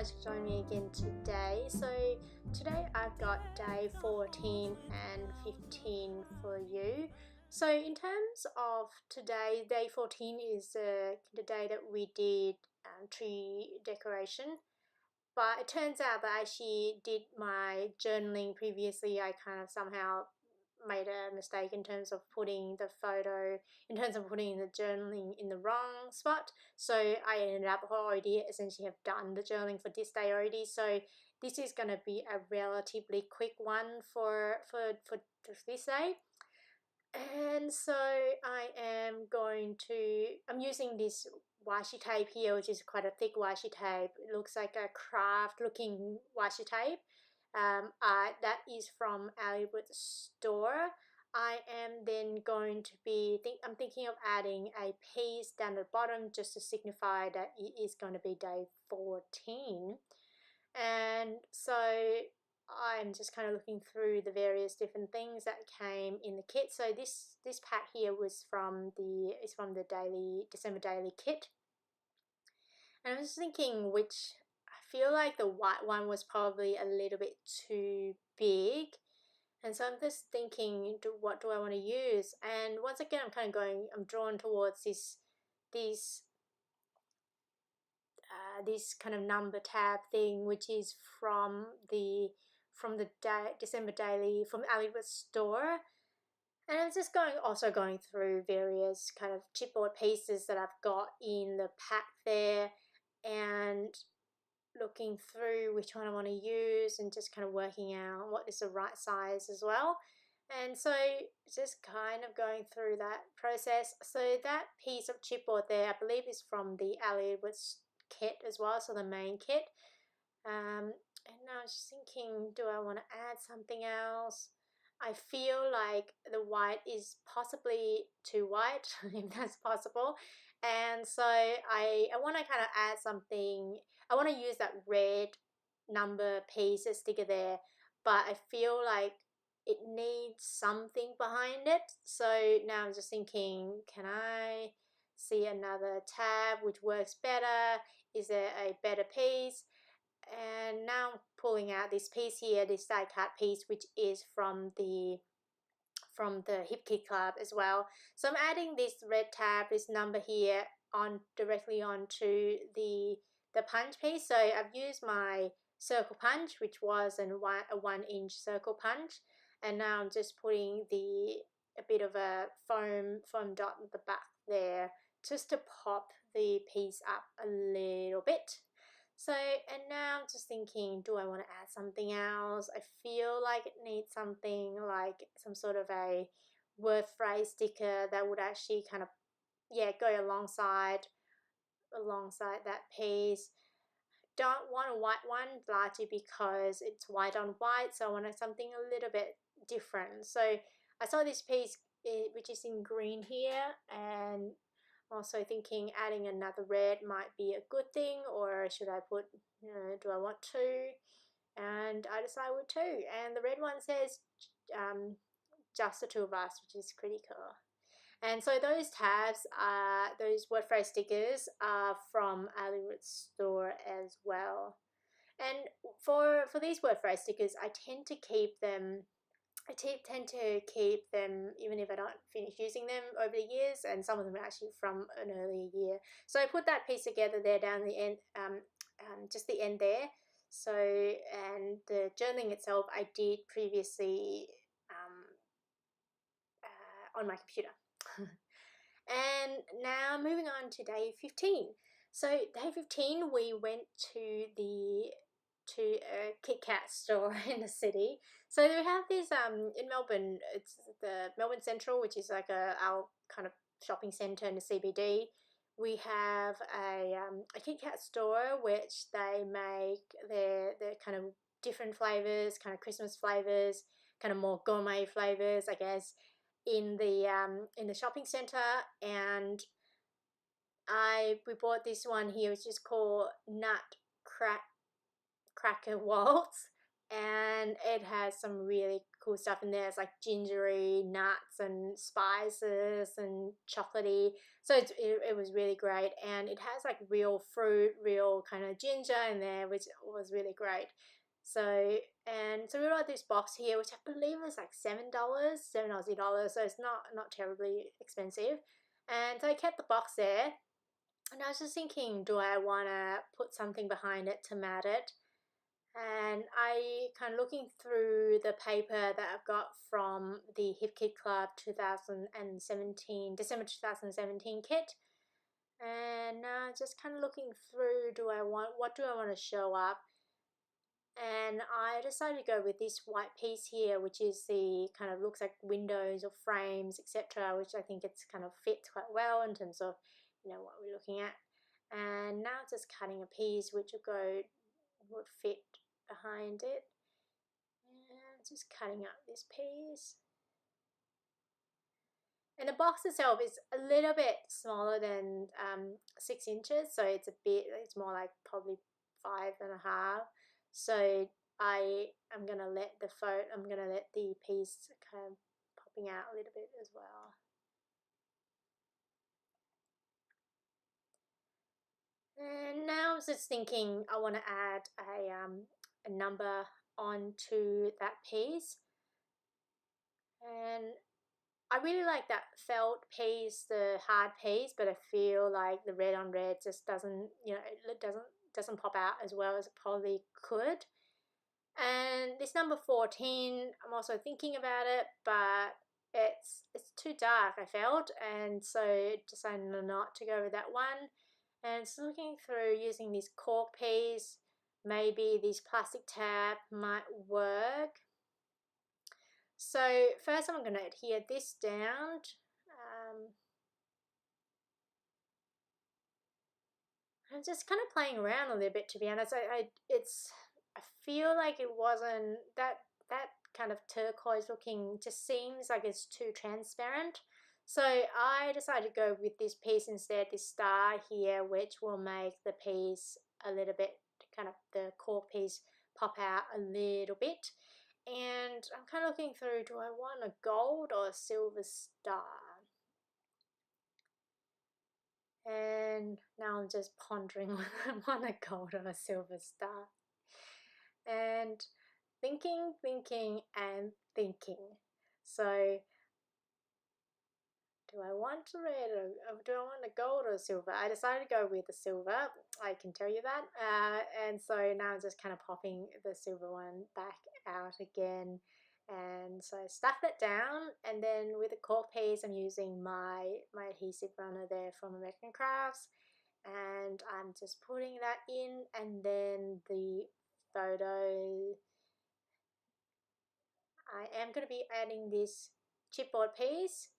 guys for joining me again today. So today I've got day 14 and 15 for you. So in terms of today, day 14 is the day that we did tree decoration. But it turns out that I actually did my journaling previously. I kind of somehow made a mistake in terms of putting the journaling in the wrong spot. So I ended up already essentially have done the journaling for this day already. So this is going to be a relatively quick one for this day. And so I'm using this washi tape here, which is quite a thick washi tape. It looks like a craft looking washi tape. That is from Hollywood store. I am then going to I'm thinking of adding a piece down the bottom just to signify that it is going to be day 14. And so I'm just kind of looking through the various different things that came in the kit. So this pack here was from the December daily kit. And I was thinking I feel like the white one was probably a little bit too big. And so I'm just thinking, what do I want to use? And once again, I'm drawn towards this kind of number tab thing, which is from the December daily from Hollywood store. And I'm just going through various kind of chipboard pieces that I've got in the pack there, and looking through which one I want to use and just kind of working out what is the right size as well. And so just kind of going through that process. So that piece of chipboard there, I believe, is from the Hollywood kit as well, so the main kit. And now I was just thinking, do I want to add something else? I feel like the white is possibly too white, if that's possible. And so I want to kind of add something. I want to use that red number piece sticker there, but I feel like it needs something behind it. So now I'm just thinking, can I see another tab which works better? Is there a better piece? And now I'm pulling out this piece here, this die cut piece, which is from the Hip Kit Club as well. So I'm adding this red tab, this number here, directly onto the punch piece. So I've used my circle punch, which was a 1-inch circle punch, and now I'm just putting a bit of a foam dot at the back there, just to pop the piece up a little bit. So, and now I'm just thinking, do I want to add something else? I feel like it needs something like some sort of a word phrase sticker that would actually kind of, go alongside that piece. Don't want a white one, largely because it's white on white, so I wanted something a little bit different. So I saw this piece, which is in green here, and also thinking adding another red might be a good thing, or should I put, do I want to? And I decided with two. And the red one says just the two of us, which is pretty cool. And so those tabs, those word phrase stickers, are from Hollywood store as well. And for these word phrase stickers, I tend to keep them even if I don't finish using them over the years, and some of them are actually from an earlier year. So I put that piece together there down the end, just the end there. So, and the journaling itself I did previously on my computer. And now moving on to day 15. So day 15 we went to a Kit Kat store in the city. So we have this in Melbourne. It's the Melbourne Central, which is like our kind of shopping centre in the CBD. We have a Kit Kat store which they make their kind of different flavours, kind of Christmas flavours, kind of more gourmet flavours, I guess, in the shopping centre. And we bought this one here, which is called Nut Cracker Waltz, and it has some really cool stuff in there. It's like gingery, nuts and spices and chocolatey. So it was really great, and it has like real fruit, real kind of ginger in there, which was really great. So we got this box here, which I believe was like $7, $7 Aussie. So it's not terribly expensive. And so I kept the box there, and I was just thinking, do I want to put something behind it to mat it? And I kind of looking through the paper that I've got from the Hip Kid Club 2017, December 2017 kit. And just kind of looking through, what do I want to show up? And I decided to go with this white piece here, which is the kind of looks like windows or frames, etc., which I think it's kind of fits quite well in terms of, what we're looking at. And now just cutting a piece which would fit behind it, and just cutting up this piece. And the box itself is a little bit smaller than 6 inches, so it's more like probably 5.5. So I'm gonna let the piece kind of popping out a little bit as well. And now I was just thinking I want to add a number onto that piece, and I really like that felt piece, the hard piece, but I feel like the red on red just doesn't, it doesn't pop out as well as it probably could. And this number 14, I'm also thinking about it, but it's too dark, I felt, and so decided not to go with that one. And so looking through using this cork piece, maybe this plastic tab might work. So first I'm going to adhere this down. I'm just kind of playing around a little bit, to be honest. I feel like it wasn't that kind of turquoise looking, just seems like it's too transparent. So I decided to go with this piece instead, this star here, which will make the piece a little bit, kind of the cork piece pop out a little bit. And I'm kind of looking through, do I want a gold or a silver star? And now I'm just pondering whether I want a gold or a silver star. And thinking, and thinking. So do I want a red or do I want a gold or a silver? I decided to go with the silver, I can tell you that. And so now I'm just kind of popping the silver one back out again. And so I stuck that down, and then with the cork piece I'm using my adhesive runner there from American Crafts, and I'm just putting that in, and then the photo, I am going to be adding this chipboard piece.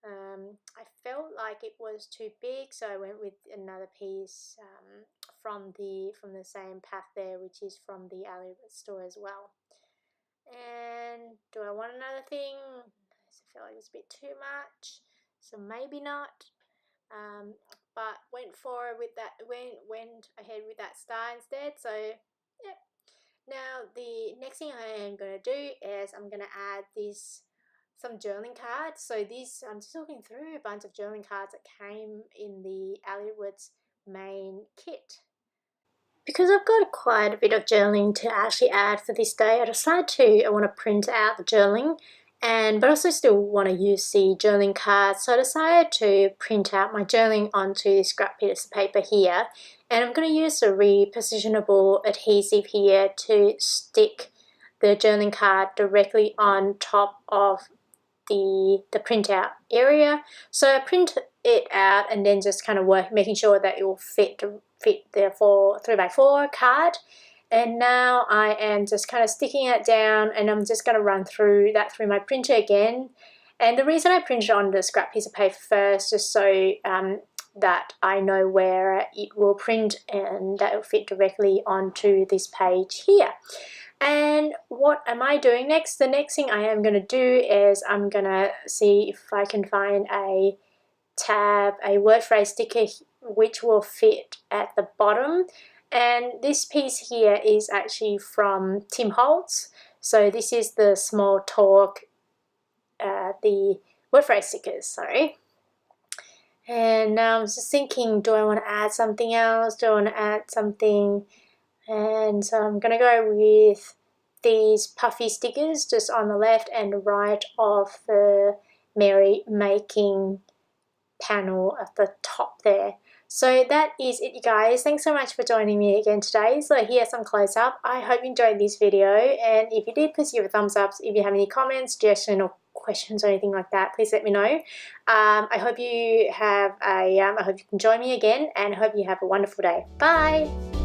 I felt like it was too big, so I went with another piece from the same pack there, which is from the Alibaba store as well. And do I want another thing? I feel like it's a bit too much, so maybe not. But went forward with that. Went ahead with that star instead. So yep. Now the next thing I am going to do is I'm going to add some journaling cards. So I'm just looking through a bunch of journaling cards that came in the Alliedwood's main kit. Because I've got quite a bit of journaling to actually add for this day, I want to print out the journaling, but also still want to use the journaling cards. So I decided to print out my journaling onto this scrap piece of paper here, and I'm going to use a repositionable adhesive here to stick the journaling card directly on top of the printout area. So I print it out and then just kind of making sure that it will fit the 3x4 card. And now I am just kind of sticking it down, and I'm just going to run through my printer again. And the reason I printed on the scrap piece of paper first, just so that I know where it will print and that it will fit directly onto this page here. And what am I doing next? The next thing I am going to do is I'm going to see if I can find a word phrase sticker which will fit at the bottom. And this piece here is actually from Tim Holtz. So this is the small talk, the word phrase stickers, sorry. And now I was just thinking, do I want to add something else? Do I want to add something? And so I'm going to go with these puffy stickers just on the left and right of the Mary making panel at the top there. So that is it, you guys. Thanks so much for joining me again today. So here's some close-up. I hope you enjoyed this video, and if you did, please give a thumbs up. If you have any comments, suggestions, or questions or anything like that, please let me know. I hope you have I hope you can join me again, and I hope you have a wonderful day. Bye.